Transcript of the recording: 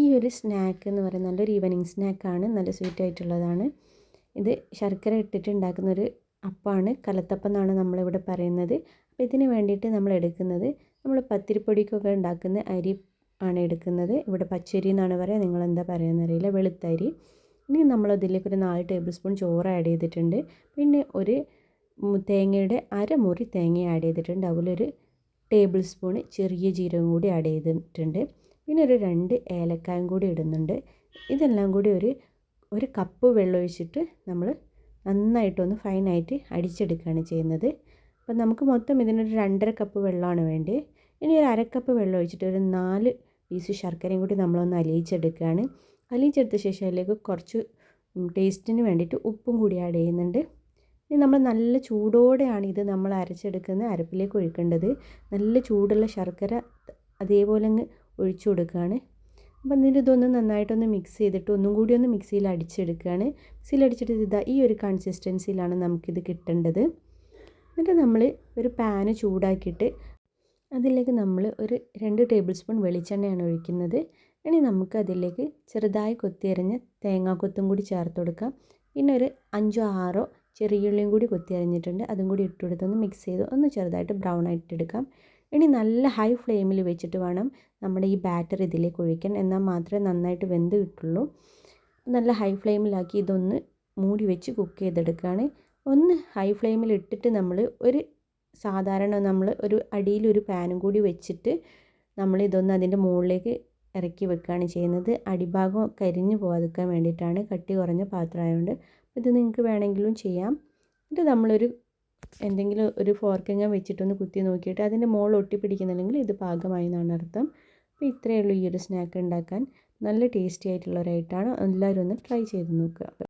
ഈ ഒരു സ്നാക്ക് എന്ന് പറയുന്നത് നല്ലൊരു ഈവനിങ് സ്നാക്കാണ്, നല്ല സ്വീറ്റ് ആയിട്ടുള്ളതാണ്. ഇത് ശർക്കര ഇട്ടിട്ട് ഉണ്ടാക്കുന്നൊരു അപ്പമാണ്, കലത്തപ്പം എന്നാണ് നമ്മളിവിടെ പറയുന്നത്. അപ്പോൾ ഇതിന് വേണ്ടിയിട്ട് നമ്മൾ എടുക്കുന്നത്, നമ്മൾ പത്തിരിപ്പൊടിക്കൊക്കെ ഉണ്ടാക്കുന്ന അരി ആണ് എടുക്കുന്നത്. ഇവിടെ പച്ചരി എന്നാണ് പറയുക, നിങ്ങളെന്താ പറയുന്നറിയില്ല, വെളുത്തരി. ഇനി നമ്മളതിലേക്ക് ഒരു 4 ടേബിൾ സ്പൂൺ ചോറ് ആഡ് ചെയ്തിട്ടുണ്ട്. പിന്നെ ഒരു തേങ്ങയുടെ അരമുറി തേങ്ങ ആഡ് ചെയ്തിട്ടുണ്ട്. അതിലൊരു ടേബിൾ സ്പൂൺ ചെറിയ ജീരകം കൂടി ആഡ് ചെയ്തിട്ടുണ്ട്. പിന്നെ ഒരു 2 ഏലക്കായും കൂടി ഇടുന്നുണ്ട്. ഇതെല്ലാം കൂടി ഒരു കപ്പ് വെള്ളം ഒഴിച്ചിട്ട് നമ്മൾ നന്നായിട്ടൊന്ന് ഫൈനായിട്ട് അടിച്ചെടുക്കുകയാണ് ചെയ്യുന്നത്. അപ്പം നമുക്ക് മൊത്തം ഇതിനൊരു 2.5 കപ്പ് വെള്ളമാണ് വേണ്ടത്. ഇനി ഒരു അരക്കപ്പ് വെള്ളം ഒഴിച്ചിട്ട് ഒരു 4 പീസ് ശർക്കരയും കൂടി നമ്മളൊന്ന് അലിയിച്ചെടുക്കുകയാണ്. അലിയിച്ചെടുത്ത ശേഷം അതിലേക്ക് കുറച്ച് ടേസ്റ്റിന് വേണ്ടിയിട്ട് ഉപ്പും കൂടി ആഡ് ചെയ്യുന്നുണ്ട്. ഇനി നമ്മൾ നല്ല ചൂടോടെയാണ് ഇത് നമ്മൾ അരച്ചെടുക്കുന്ന അരപ്പിലേക്ക് ഒഴിക്കേണ്ടത്. നല്ല ചൂടുള്ള ശർക്കര അതേപോലെ അങ്ങ് ഒഴിച്ചു കൊടുക്കുകയാണ്. അപ്പം എന്നിട്ട് ഇതൊന്ന് നന്നായിട്ടൊന്ന് മിക്സ് ചെയ്തിട്ട് ഒന്നും കൂടി ഒന്ന് മിക്സിയിൽ അടിച്ചെടുക്കുകയാണ്. മിക്സിയിൽ അടിച്ചിട്ട് ഇതാ ഈ ഒരു കൺസിസ്റ്റൻസിയിലാണ് നമുക്കിത് കിട്ടേണ്ടത്. എന്നിട്ട് നമ്മൾ ഒരു പാന് ചൂടാക്കിയിട്ട് അതിലേക്ക് നമ്മൾ ഒരു 2 ടേബിൾ സ്പൂൺ വെളിച്ചെണ്ണയാണ് ഒഴിക്കുന്നത്. ഇനി നമുക്ക് അതിലേക്ക് ചെറുതായി കൊത്തിയരിഞ്ഞ തേങ്ങാക്കൊത്തും കൂടി ചേർത്ത് കൊടുക്കാം. പിന്നെ ഒരു 5-6 ചെറിയുള്ളിയും കൂടി കൊത്തിയരിഞ്ഞിട്ടുണ്ട്, അതും കൂടി ഇട്ട് കൊടുത്തൊന്ന് മിക്സ് ചെയ്ത് ഒന്ന് ചെറുതായിട്ട് ബ്രൗൺ ആയിട്ട് എടുക്കാം. ഇനി നല്ല ഹൈ ഫ്ലെയിമിൽ വെച്ചിട്ട് വേണം നമ്മുടെ ഈ ബാറ്റർ ഇതിലേക്ക് ഒഴിക്കാൻ, എന്നാൽ മാത്രമേ നന്നായിട്ട് വെന്ത് കിട്ടുള്ളൂ. നല്ല ഹൈ ഫ്ലെയിമിലാക്കി ഇതൊന്ന് മൂടി വെച്ച് കുക്ക് ചെയ്തെടുക്കുകയാണ്. ഒന്ന് ഹൈ ഫ്ലെയിമിൽ ഇട്ടിട്ട് നമ്മൾ സാധാരണ നമ്മൾ ഒരു അടിയിലൊരു പാനും കൂടി വെച്ചിട്ട് നമ്മൾ ഇതൊന്ന് അതിൻ്റെ മുകളിലേക്ക് ഇറക്കി വെക്കുകയാണ് ചെയ്യുന്നത്. അടിഭാഗം കരിഞ്ഞു പോകാതിരിക്കാൻ വേണ്ടിയിട്ടാണ്, കട്ടി കുറഞ്ഞ പാത്രമായതുകൊണ്ട്. ഇത് നിങ്ങൾക്ക് വേണമെങ്കിലും ചെയ്യാം. എന്നിട്ട് നമ്മളൊരു എന്തെങ്കിലും ഒരു ഫോർക്കെങ്ങാൻ വെച്ചിട്ടൊന്ന് കുത്തി നോക്കിയിട്ട് അതിൻ്റെ മുകളിൽ ഒട്ടിപ്പിടിക്കുന്നില്ലെങ്കിൽ ഇത് പാകമായി എന്നാണ് അർത്ഥം. അപ്പോൾ ഇത്രയേ ഉള്ളൂ ഈ ഒരു സ്നാക്ക് ഉണ്ടാക്കാൻ. നല്ല ടേസ്റ്റി ആയിട്ടുള്ള ഒരു ഐറ്റമാണ്. എല്ലാവരും ഒന്ന് ട്രൈ ചെയ്ത് നോക്കുക.